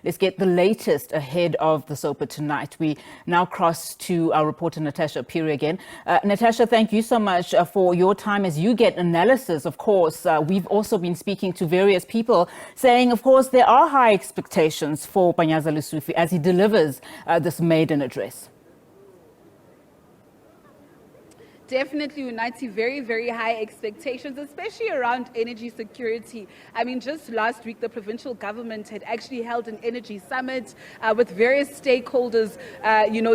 Let's get the latest ahead of the SOPA tonight. We now cross to our reporter Natasha Piri again. Natasha, thank you so much for your time as you get analysis. Of course, we've also been speaking to various people saying, of course, there are high expectations for Panyaza Lesufi as he delivers this maiden address. Definitely, Unati, very, very high expectations, especially around energy security. I mean, just last week, the provincial government had actually held an energy summit with various stakeholders,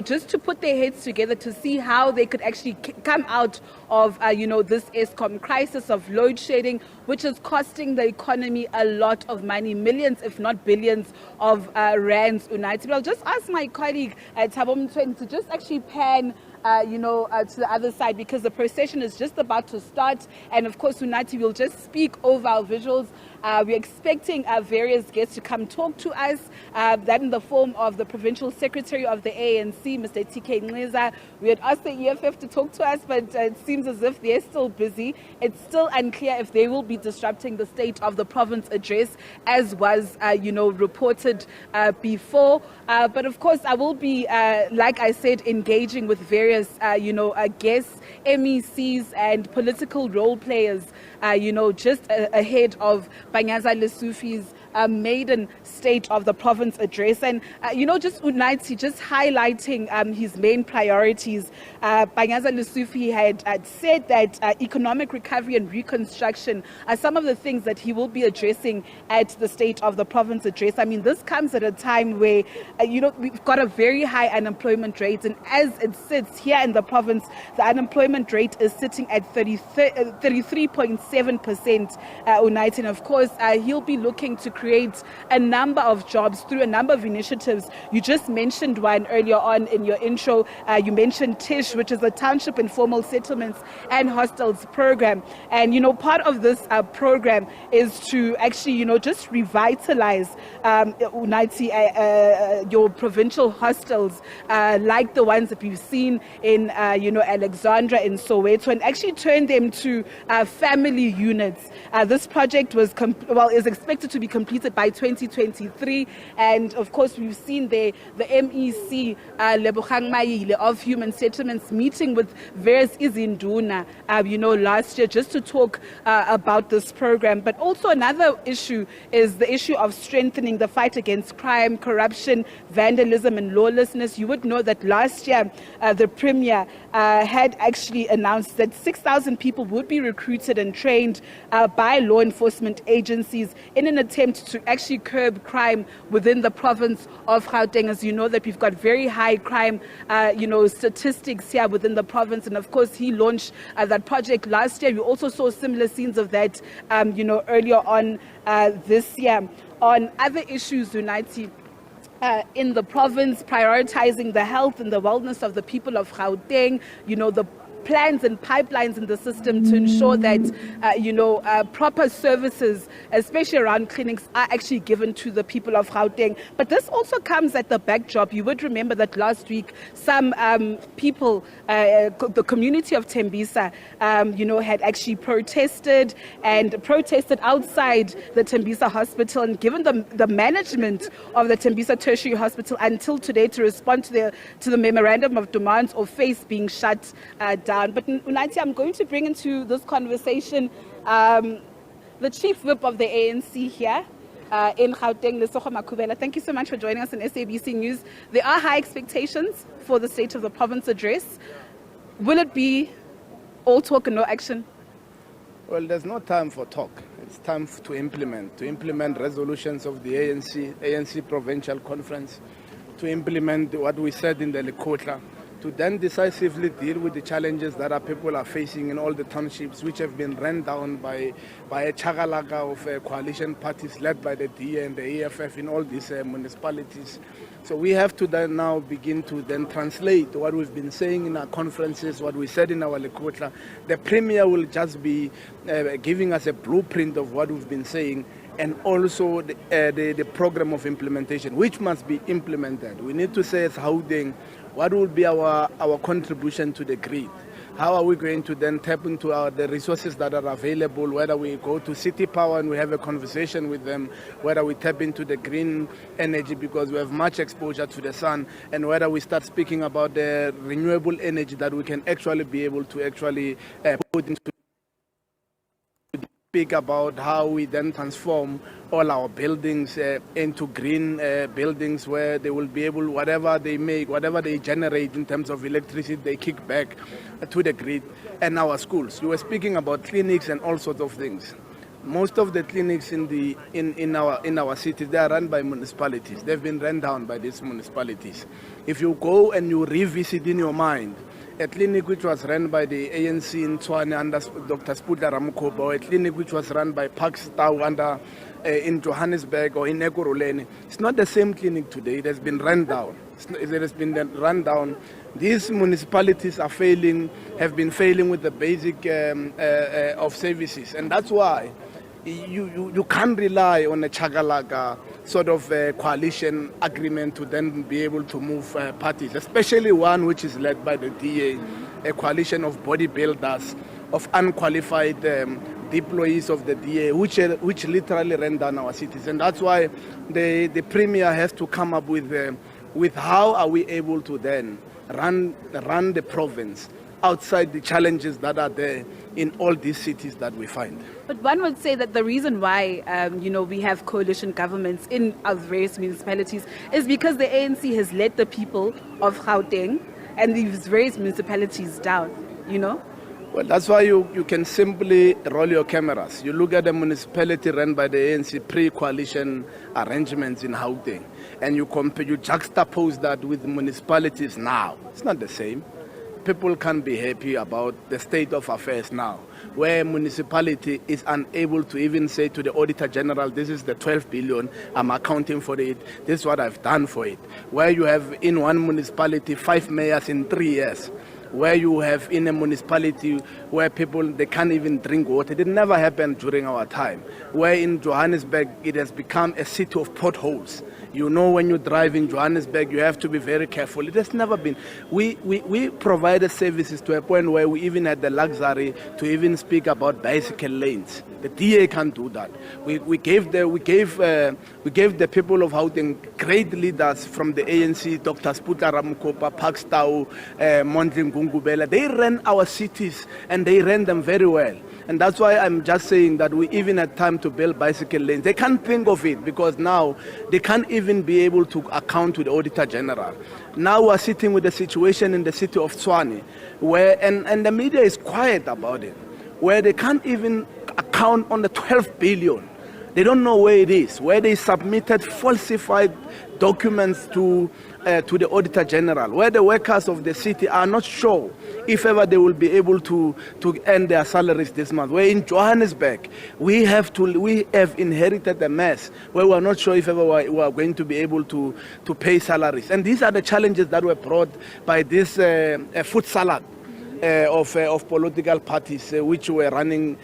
just to put their heads together to see how they could actually come out of, this ESCOM crisis of load shedding, which is costing the economy a lot of money, millions, if not billions of rands, Unati. But I'll just ask my colleague, Thabo Mthweni, to just actually pan to the other side, because the procession is just about to start. And of course, Unati will just speak over our visuals. We're expecting various guests to come talk to us, that in the form of the Provincial Secretary of the ANC, Mr. TK Nqiza. We had asked the EFF to talk to us, but it seems as if they're still busy. It's still unclear if they will be disrupting the State of the Province address, as was, reported before. But of course, I will be, like I said, engaging with various, guests, MECs and political role players, just ahead of Panyaza Lesufi's maiden State of the Province address. And, just Unati, just highlighting his main priorities. Panyaza Lesufi had said that economic recovery and reconstruction are some of the things that he will be addressing at the State of the Province address. I mean, this comes at a time where, we've got a very high unemployment rate. And as it sits here in the province, the unemployment rate is sitting at 33.7%, Unite. And of course, he'll be looking to create a number of jobs through a number of initiatives. You just mentioned one earlier on in your intro. You mentioned TISH, which is the Township Informal Settlements and Hostels program. And, part of this program is to actually, just revitalize your provincial hostels, like the ones that we've seen in, Alexandra and Soweto, and actually turn them to family units. This project is expected to be completed by 2023. And of course, we've seen the MEC, Lebogang Maile of Human Settlements, meeting with various Izinduna, last year, just to talk about this program. But also another issue is the issue of strengthening the fight against crime, corruption, vandalism and lawlessness. You would know that last year, the Premier had actually announced that 6,000 people would be recruited and trained by law enforcement agencies in an attempt to actually curb crime within the province of Gauteng. As you know, that we've got very high crime, statistics here within the province. And of course, he launched that project last year. We also saw similar scenes of that, earlier on this year. On other issues, Uniti, in the province, prioritizing the health and the wellness of the people of Gauteng, the plans and pipelines in the system to ensure that, proper services, especially around clinics, are actually given to the people of Gauteng. But this also comes at the backdrop. You would remember that last week, some people, the community of Tembisa, had actually protested outside the Tembisa hospital, and given the management of the Tembisa Tertiary Hospital until today to respond to the memorandum of demands or face being shut down. But Unati, I'm going to bring into this conversation the Chief Whip of the ANC here in Gauteng, Lesego Makubela. Thank you so much for joining us on SABC News. There are high expectations for the State of the Province address. Will it be all talk and no action? Well, there's no time for talk. It's time to implement resolutions of the ANC Provincial Conference, to implement what we said in the Lekotla, to then decisively deal with the challenges that our people are facing in all the townships, which have been run down by a chagalaga of coalition parties led by the DA and the EFF in all these municipalities. So we have to then now begin to then translate what we've been saying in our conferences, what we said in our Lekotla. The Premier will just be giving us a blueprint of what we've been saying, and also the program of implementation, which must be implemented. We need to say as Gauteng, what will be our contribution to the grid? How are we going to then tap into the resources that are available, whether we go to City Power and we have a conversation with them, whether we tap into the green energy because we have much exposure to the sun, and whether we start speaking about the renewable energy that we can actually be able to actually put into speak about how we then transform all our buildings into green buildings where they will be able, whatever they make, whatever they generate in terms of electricity, they kick back to the grid. And our schools. You were speaking about clinics and all sorts of things. Most of the clinics in our cities, they are run by municipalities. They've been run down by these municipalities. If you go and you revisit in your mind a clinic which was run by the ANC in Tshwane under Dr. Spudla Ramukoba, or a clinic which was run by Pakstau under in Johannesburg or in Ekurhuleni, it's not the same clinic today. It has been run down. It has been run down. These municipalities are failing, have been failing with the basic of services, and that's why you can't rely on a Chagalaka sort of coalition agreement to then be able to move parties, especially one which is led by the DA, a coalition of bodybuilders, of unqualified employees of the DA, which literally ran down our cities. And that's why the Premier has to come up with how are we able to then run the province outside the challenges that are there in all these cities that we find. But one would say that the reason why, we have coalition governments in our various municipalities is because the ANC has let the people of Gauteng and these various municipalities down, Well, that's why you can simply roll your cameras. You look at the municipality run by the ANC pre-coalition arrangements in Gauteng, and you juxtapose that with municipalities now. It's not the same. People can't be happy about the state of affairs now, where municipality is unable to even say to the Auditor General, this is the 12 billion, I'm accounting for it, this is what I've done for it. Where you have in one municipality 5 mayors in 3 years, where you have in a municipality where people, they can't even drink water. It never happened during our time. Where in Johannesburg, it has become a city of potholes. When you drive in Johannesburg, you have to be very careful. It has never been. We provided services to a point where we even had the luxury to even speak about bicycle lanes. The DA can't do that. We gave the people of Gauteng great leaders from the ANC, Dr. Spudla Ramukopa, Pakstau, Mondli Ngungubela. They ran our cities and they ran them very well. And that's why I'm just saying that we even had time to build bicycle lanes. They can't think of it because now they can't even be able to account to the Auditor General. Now we're sitting with the situation in the city of Tshwane, where, and the media is quiet about it, where they can't even account on the 12 billion. They don't know where it is, where they submitted falsified documents to the Auditor General, where the workers of the city are not sure if ever they will be able to earn their salaries this month. Where in Johannesburg, we have inherited a mess where we are not sure if ever we are going to be able to pay salaries. And these are the challenges that were brought by this food salad of political parties which were running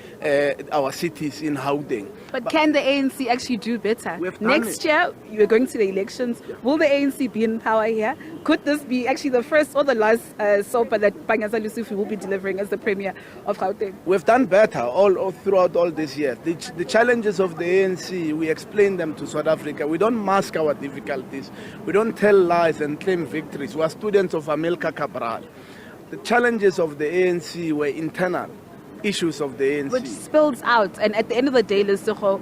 our cities in Gauteng. But can the ANC actually do better? Next year, you're going to the elections. Will the ANC be in power here? Could this be actually the first or the last SOPA that Panyaza Lesufi will be delivering as the Premier of Gauteng? We've done better all throughout all this year. The challenges of the ANC, we explain them to South Africa. We don't mask our difficulties. We don't tell lies and claim victories. We are students of Amilcar Cabral. The challenges of the ANC were internal issues of the ANC. Which spills out. And at the end of the day, Lesotho,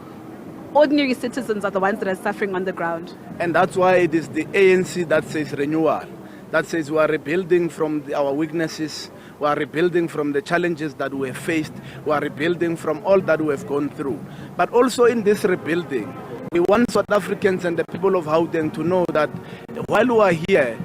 ordinary citizens are the ones that are suffering on the ground. And that's why it is the ANC that says renewal. That says we are rebuilding from our weaknesses. We are rebuilding from the challenges that we have faced. We are rebuilding from all that we have gone through. But also in this rebuilding, we want South Africans and the people of Gauteng to know that while we are here,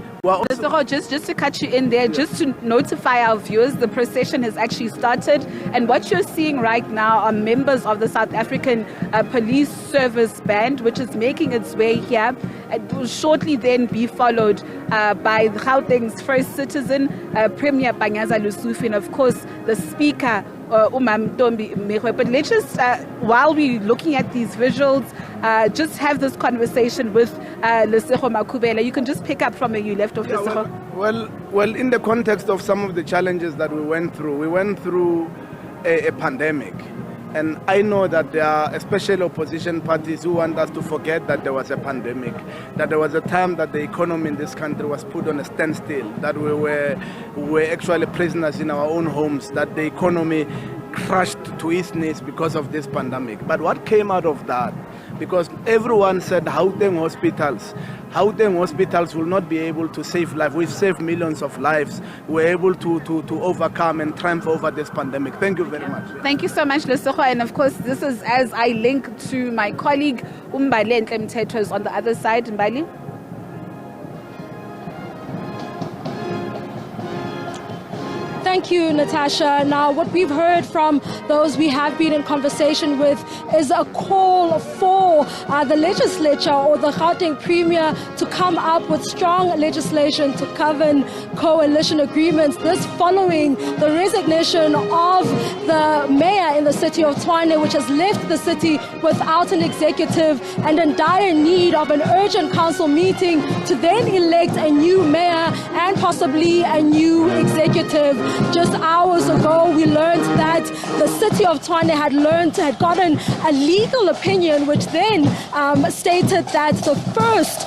just to cut you in there, just to notify our viewers, the procession has actually started, and what you're seeing right now are members of the South African Police Service Band, which is making its way here. It will shortly then be followed by Gauteng's first citizen, Premier Panyaza Lesufi, and of course the Speaker Umam Tombi Mehwe. But let's just, while we're looking at these visuals, just have this conversation with Lesego Makubela. You can just pick up from where you left off, Lesego. Well, in the context of some of the challenges that we went through a pandemic. And I know that there are especially opposition parties who want us to forget that there was a pandemic, that there was a time that the economy in this country was put on a standstill, that we were actually prisoners in our own homes, that the economy crushed to its knees because of this pandemic. But what came out of that? Because everyone said Gauteng hospitals will not be able to save lives. We've saved millions of lives. We're able to overcome and triumph over this pandemic. Thank you very much. Thank you so much, Lesego. And of course, this is as I link to my colleague Umbali and Mtetho on the other side. Umbali. Thank you, Natasha. Now, what we've heard from those we have been in conversation with is a call for the legislature or the Gauteng Premier to come up with strong legislation to govern coalition agreements. This following the resignation of the mayor in the city of Tshwane, which has left the city without an executive and in dire need of an urgent council meeting to then elect a new mayor and possibly a new executive. Just hours ago, we learned that the city of Tshwane had gotten a legal opinion, which then stated that the first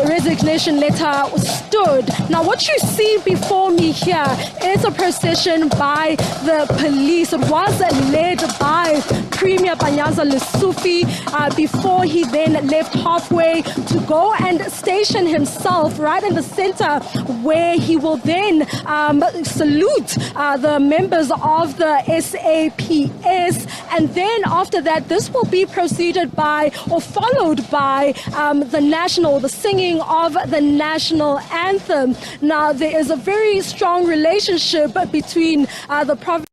resignation letter stood. Now, what you see before me here is a procession by the police. It was led by Premier Panyaza Lesufi before he then left halfway to go and station himself right in the center, where he will then salute the members of the SABC, and then after that this will be preceded by or followed by the singing of the national anthem. Now, there is a very strong relationship between the province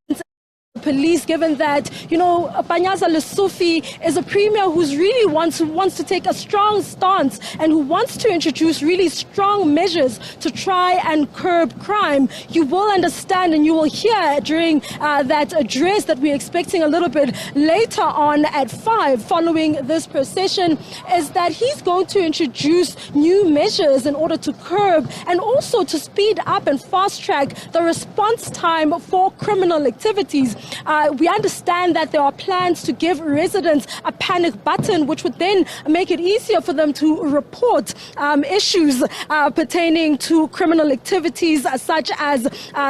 police, given that, Panyaza Lesufi is a premier who's really wants to take a strong stance and who wants to introduce really strong measures to try and curb crime. You will understand and you will hear during that address that we're expecting a little bit later on at 5 following this procession, is that he's going to introduce new measures in order to curb and also to speed up and fast track the response time for criminal activities. We understand that there are plans to give residents a panic button, which would then make it easier for them to report issues pertaining to criminal activities such as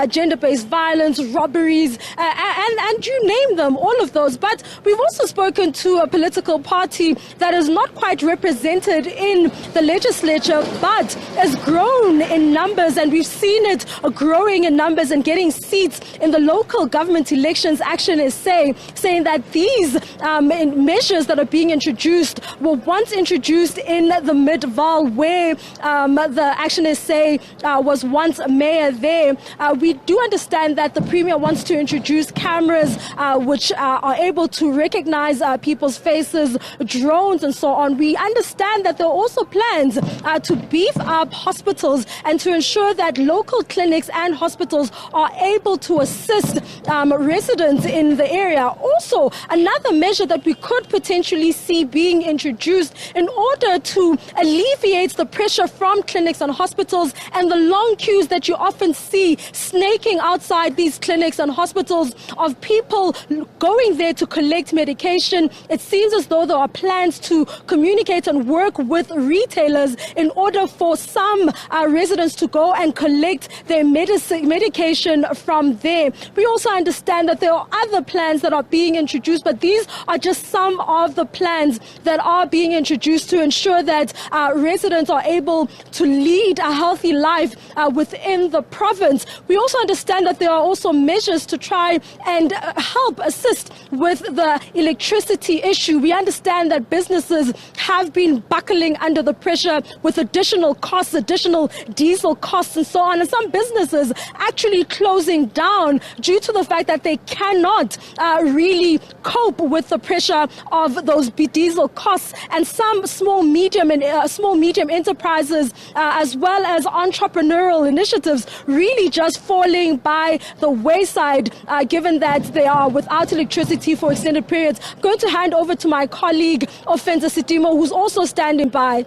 gender-based violence, robberies, and you name them, all of those. But we've also spoken to a political party that is not quite represented in the legislature, but has grown in numbers, and we've seen it growing in numbers and getting seats in the local government elections. Action SA, saying that these measures that are being introduced were once introduced in the Mid-Val, where the Action SA was once a mayor there. We do understand that the Premier wants to introduce cameras which are able to recognize people's faces, drones and so on. We understand that there are also plans to beef up hospitals and to ensure that local clinics and hospitals are able to assist residents in the area. Also, another measure that we could potentially see being introduced in order to alleviate the pressure from clinics and hospitals and the long queues that you often see snaking outside these clinics and hospitals of people going there to collect medication. It seems as though there are plans to communicate and work with retailers in order for some residents to go and collect their medication from there. We also understand that there are other plans that are being introduced, but these are just some of the plans that are being introduced to ensure that residents are able to lead a healthy life within the province. We also understand that there are also measures to try and help assist with the electricity issue. We understand that businesses have been buckling under the pressure with additional costs, additional diesel costs and so on, and some businesses actually closing down due to the fact that they can't cannot really cope with the pressure of those diesel costs, and some small medium enterprises as well as entrepreneurial initiatives really just falling by the wayside, given that they are without electricity for extended periods. I'm going to hand over to my colleague Ofenza Sitimo, who's also standing by.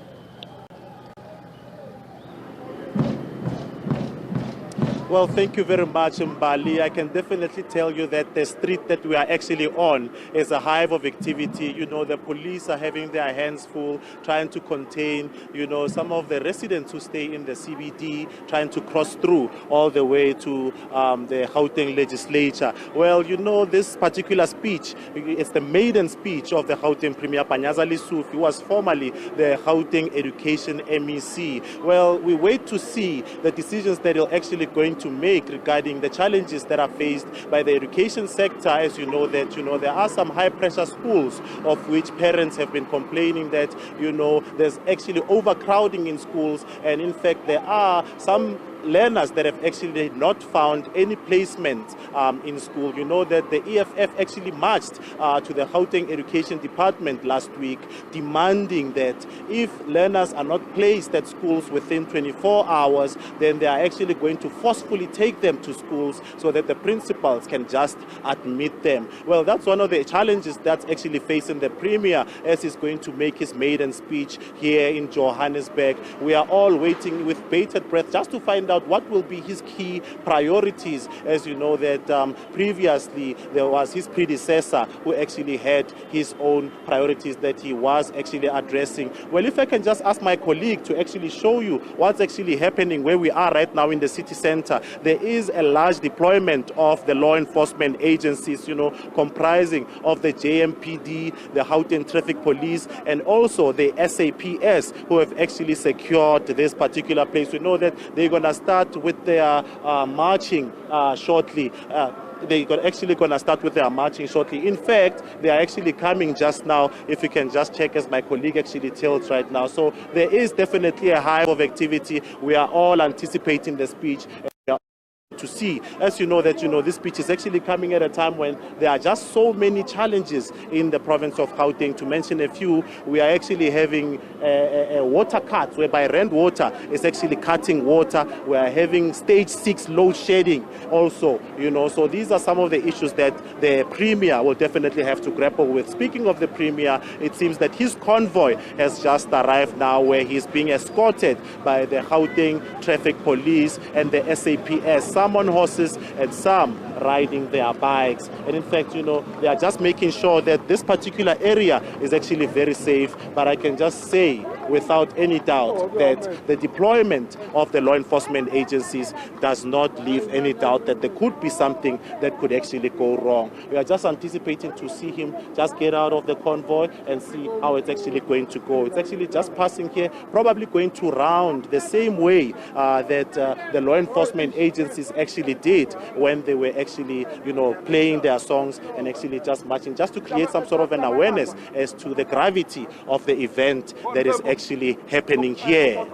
Well, thank you very much, Mbali. I can definitely tell you that the street that we are actually on is a hive of activity. You know, the police are having their hands full, trying to contain, you know, some of the residents who stay in the CBD, trying to cross through all the way to the Gauteng legislature. Well, you know, this particular speech, it's the maiden speech of the Gauteng Premier Panyaza Lesufi, who was formerly the Gauteng Education MEC. Well, we wait to see the decisions that he'll actually going to make regarding the challenges that are faced by the education sector. As you know, that there are some high pressure schools of which parents have been complaining that there's actually overcrowding in schools, and in fact there are some learners that have actually not found any placement in school. You know that the EFF actually marched to the Gauteng Education Department last week, demanding that if learners are not placed at schools within 24 hours, then they are actually going to forcefully take them to schools so that the principals can just admit them. Well, that's one of the challenges that's actually facing the Premier as he's going to make his maiden speech here in Johannesburg. We are all waiting with bated breath just to find out what will be his key priorities. As you know that previously there was his predecessor who actually had his own priorities that he was actually addressing. Well, if I can just ask my colleague to actually show you what's actually happening where we are right now in the city center. There is a large deployment of the law enforcement agencies, comprising of the JMPD, the Gauteng Traffic Police, and also the SAPS, who have actually secured this particular place. We know that they're going to start with their marching shortly. They're actually going to start with their marching shortly. In fact, they are actually coming just now, if you can just check as my colleague actually tells right now. So there is definitely a hive of activity. We are all anticipating the speech. To see, as you know, that this speech is actually coming at a time when there are just so many challenges in the province of Gauteng. To mention a few, we are actually having a water cut, whereby Rand Water is actually cutting water. We are having stage 6 load shedding also, so these are some of the issues that the Premier will definitely have to grapple with. Speaking of the Premier, it seems that his convoy has just arrived now, where he's being escorted by the Gauteng Traffic Police and the SAPS. Some on horses and some riding their bikes. And in fact, they are just making sure that this particular area is actually very safe. But I can just say without any doubt that the deployment of the law enforcement agencies does not leave any doubt that there could be something that could actually go wrong. We are just anticipating to see him just get out of the convoy and see how it's actually going to go. It's actually just passing here, probably going to round the same way that the law enforcement agencies actually did when they were actually, playing their songs and actually just marching, just to create some sort of an awareness as to the gravity of the event that is actually happening here.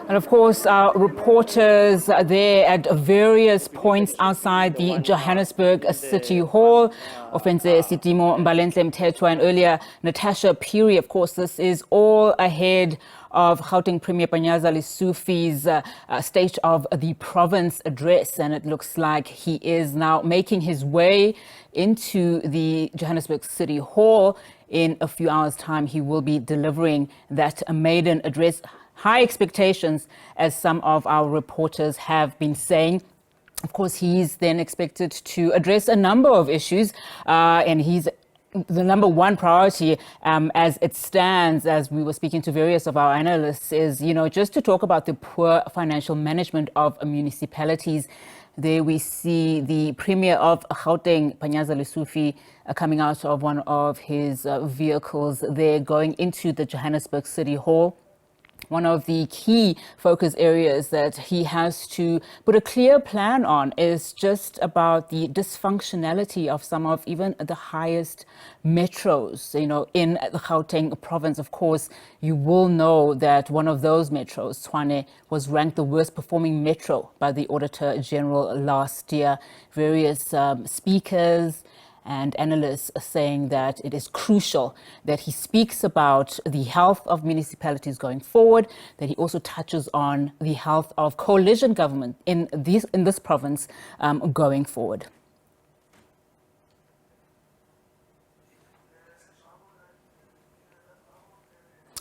And of course, our reporters are there at various points outside the Johannesburg City Hall. Ofenze Sitimo, Mbalenhle Mthethwa, and earlier Natasha Piri. Of course, this is all ahead of Gauteng Premier Panyaza Lesufi's State of the Province address. And it looks like he is now making his way into the Johannesburg City Hall. In a few hours' time, he will be delivering that maiden address. High expectations, as some of our reporters have been saying. Of course, he's then expected to address a number of issues, and he's the number one priority as it stands, as we were speaking to various of our analysts, is, just to talk about the poor financial management of municipalities. There we see the Premier of Gauteng, Panyaza Lesufi, coming out of one of his vehicles there, going into the Johannesburg City Hall. one of the key focus areas that he has to put a clear plan on is just about the dysfunctionality of some of even the highest metros, in the Gauteng province. Of course, you will know that one of those metros, Tshwane, was ranked the worst performing metro by the Auditor General last year. Various speakers and analysts are saying that it is crucial that he speaks about the health of municipalities going forward, that he also touches on the health of coalition government in this province going forward.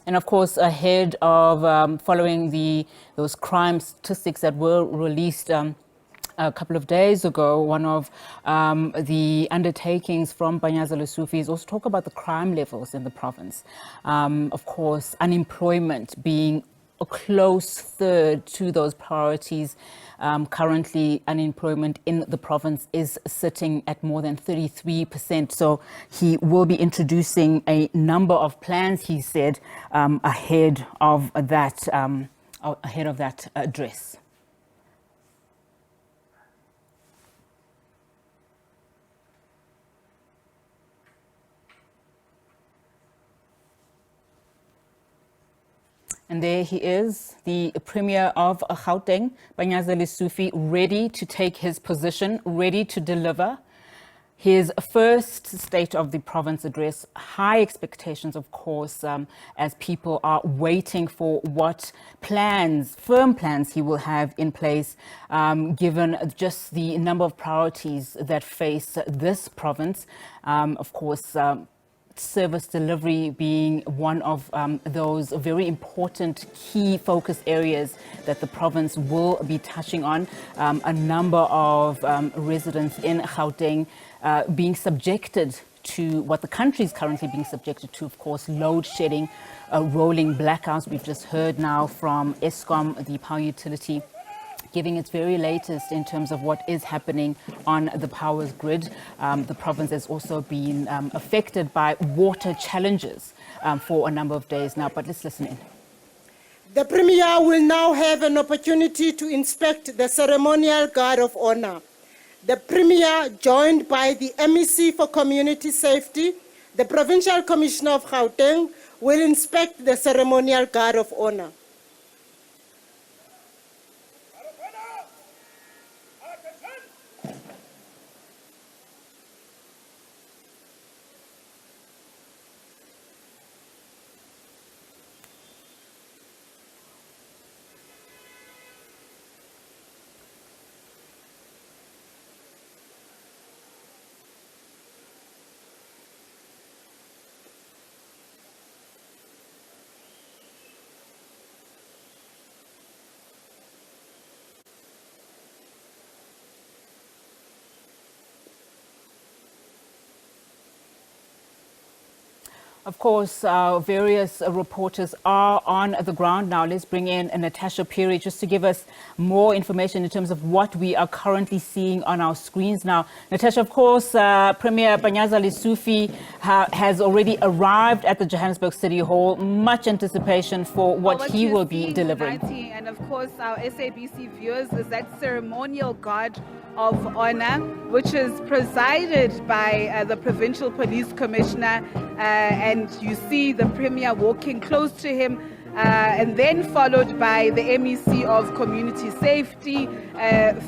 And of course, ahead of following those crime statistics that were released a couple of days ago, one of the undertakings from Panyaza Lesufi is also talk about the crime levels in the province. Of course, unemployment being a close third to those priorities. Currently, unemployment in the province is sitting at more than 33%. So he will be introducing a number of plans, he said, ahead of that address. And there he is, the Premier of Gauteng, Panyaza Lesufi, ready to take his position, ready to deliver his first State of the Province address. High expectations, of course, as people are waiting for what plans, firm plans he will have in place, given just the number of priorities that face this province. Of course, service delivery being one of those very important key focus areas that the province will be touching on. A number of residents in Gauteng being subjected to what the country is currently being subjected to, of course, load shedding, rolling blackouts. We've just heard now from Eskom, the power utility, giving its very latest in terms of what is happening on the power grid. The province has also been affected by water challenges for a number of days now, but let's listen in. The Premier will now have an opportunity to inspect the ceremonial guard of honor. The Premier, joined by the MEC for Community Safety, the Provincial Commissioner of Gauteng, will inspect the ceremonial guard of honor. Of course, various reporters are on the ground now. Let's bring in Natasha Piri just to give us more information in terms of what we are currently seeing on our screens now. Natasha, of course, Premier Panyaza Lesufi has already arrived at the Johannesburg City Hall. Much anticipation for what he will be delivering. And of course, our SABC viewers is that ceremonial guard of honor, which is presided by the Provincial Police Commissioner, and you see the Premier walking close to him, and then followed by the MEC of Community Safety,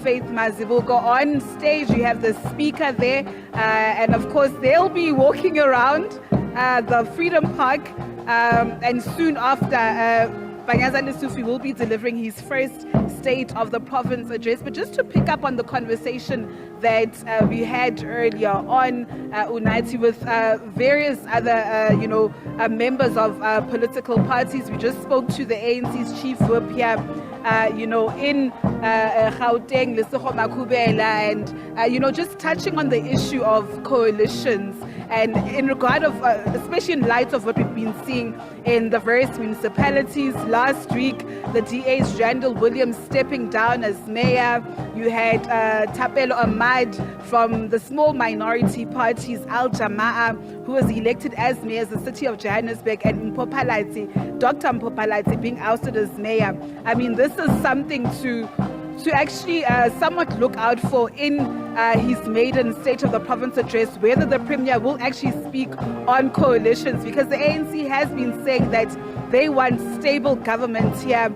Faith Mazibuko. On stage, you have the speaker there, and of course, they'll be walking around the Freedom Park, and soon after, Panyaza Lesufi will be delivering his first State of the Province address. But just to pick up on the conversation that we had earlier on, Unathi, with various other, members of political parties. We just spoke to the ANC's chief whip here, in Gauteng, Lesego Makubela, and, just touching on the issue of coalitions. And in regard of, especially in light of what we've been seeing in the various municipalities, last week, the DA's Randall Williams stepping down as mayor. You had Tapelo Ahmad from the small minority parties, Al Jamaa, who was elected as mayor of the city of Johannesburg, and Dr. Mpopalazi being ousted as mayor. I mean, this is something to actually somewhat look out for in his maiden State of the Province address, whether the Premier will actually speak on coalitions, because the ANC has been saying that they want stable government here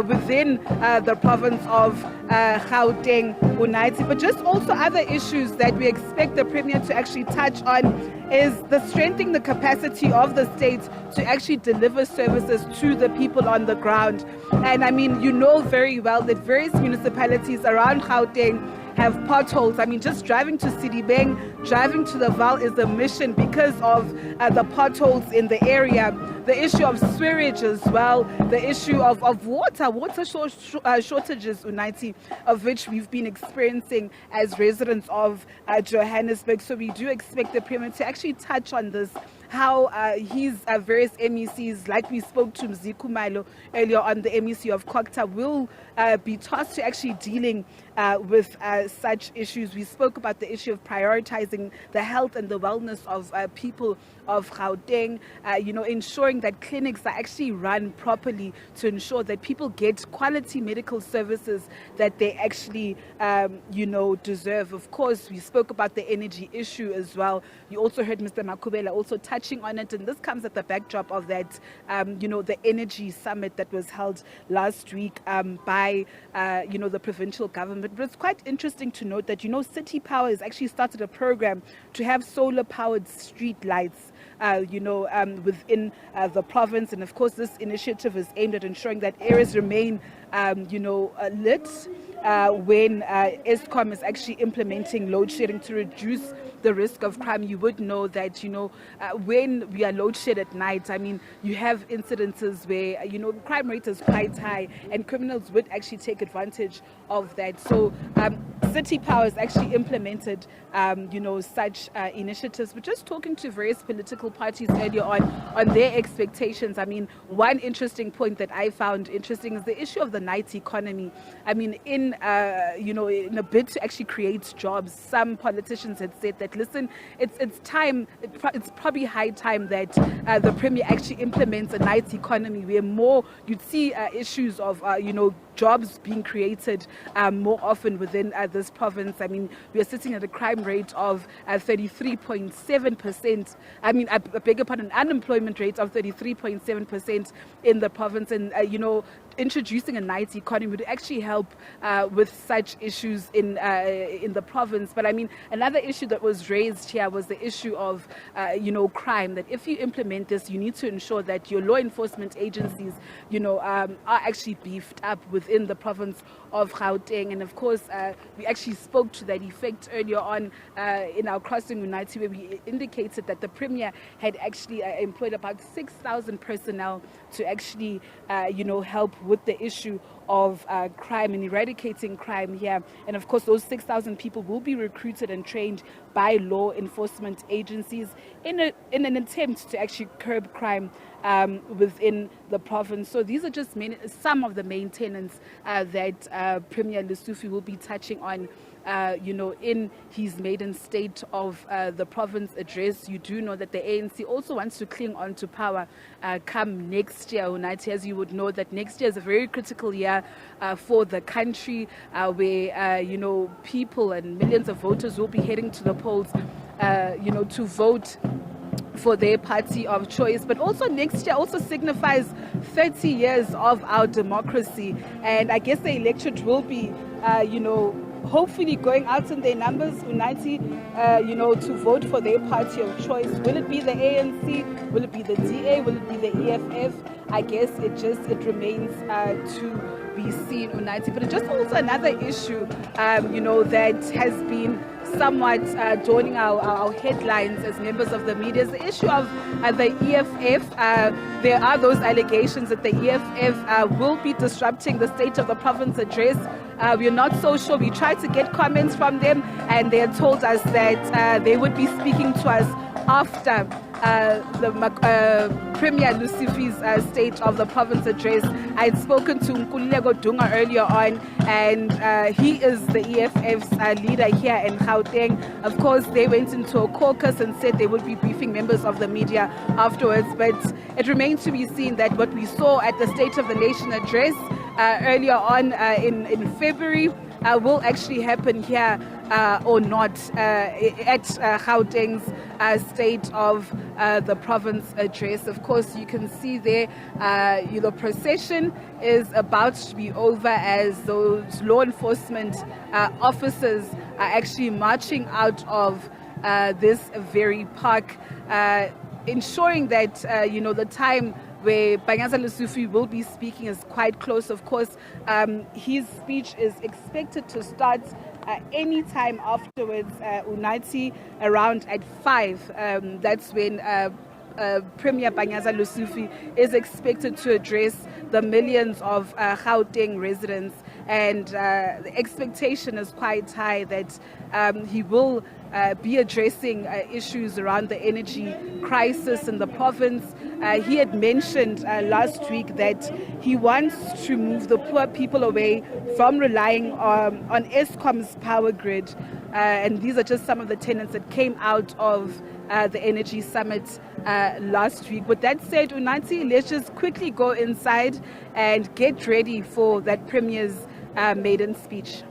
within the province of Gauteng United. But just also other issues that we expect the Premier to actually touch on is the strengthening the capacity of the state to actually deliver services to the people on the ground. And I mean, you know very well that various municipalities around Gauteng have potholes. I mean, just driving to Sidibeng, driving to the Val is a mission because of the potholes in the area. The issue of sewage as well, the issue of water shortages, Unaiti, of which we've been experiencing as residents of Johannesburg. So we do expect the Premier to actually touch on this, how his various MECs, like we spoke to Mziku Milo earlier on, the MEC of Kokta, will be tasked to actually dealing with such issues. We spoke about the issue of prioritizing the health and the wellness of people of Gauteng, ensuring that clinics are actually run properly to ensure that people get quality medical services that they actually, deserve. Of course, we spoke about the energy issue as well. You also heard Mr. Makubela also touching on it, and this comes at the backdrop of that, the energy summit that was held last week by, the provincial government. But it's quite interesting to note that, City Power has actually started a program to have solar-powered street lights within the province. And of course, this initiative is aimed at ensuring that areas remain, lit when Eskom is actually implementing load shedding to reduce the risk of crime. You would know that, when we are load shed at night, I mean, you have incidences where, crime rate is quite high and criminals would actually take advantage of that. So City Power has actually implemented, such initiatives. But just talking to various political parties earlier on their expectations, I mean, one interesting point that I found interesting is the issue of the night economy. I mean, in a bid to actually create jobs, some politicians had said that, listen, it's time, it's probably high time that the Premier actually implements a night economy where more you'd see issues of, jobs being created more often within this province. I mean, we are sitting at a crime rate of 33.7%. I mean, I beg your pardon, unemployment rate of 33.7% in the province. And, introducing a night economy would actually help with such issues in the province. But I mean, another issue that was raised here was the issue of, crime, that if you implement this, you need to ensure that your law enforcement agencies, are actually beefed up within the province of Gauteng. And of course, we actually spoke to that effect earlier on in our Crossing United, where we indicated that the Premier had actually employed about 6,000 personnel to actually, help with the issue of crime and eradicating crime here. And of course, those 6,000 people will be recruited and trained by law enforcement agencies in an attempt to actually curb crime within the province. So these are just some of the main tenets that Premier Lesufi will be touching on in his maiden State of the Province address. You do know that the ANC also wants to cling on to power come next year, United. As you would know, that next year is a very critical year for the country, where, people and millions of voters will be heading to the polls, to vote for their party of choice. But also next year also signifies 30 years of our democracy. And I guess the electorate will be, hopefully going out in their numbers, Unati, to vote for their party of choice. Will it be the ANC? Will it be the DA? Will it be the EFF? I guess it remains to be seen, Unati. But it's just also another issue, that has been somewhat joining our headlines as members of the media is the issue of the EFF. There are those allegations that the EFF will be disrupting the State of the Province address. We're not so sure. We tried to get comments from them, and they had told us that they would be speaking to us after the Premier Lucifi's State of the Province address. I had spoken to Nkululeko Dunga earlier on, and he is the EFF's leader here in Gauteng. Of course, they went into a caucus and said they would be briefing members of the media afterwards, but it remains to be seen that what we saw at the State of the Nation address earlier on in February will actually happen here or not at Gauteng's State of the Province address. Of course, you can see there the procession is about to be over as those law enforcement officers are actually marching out of this very park, ensuring that the time where Panyaza Lesufi will be speaking is quite close. Of course, his speech is expected to start any time afterwards, Unathi, around at 5. That's when Premier Panyaza Lesufi is expected to address the millions of Gauteng residents. And the expectation is quite high that he will be addressing issues around the energy crisis in the province. He had mentioned last week that he wants to move the poor people away from relying on Eskom's power grid. And these are just some of the tenets that came out of the Energy Summit last week. With that said, Unathi, let's just quickly go inside and get ready for that Premier's maiden speech.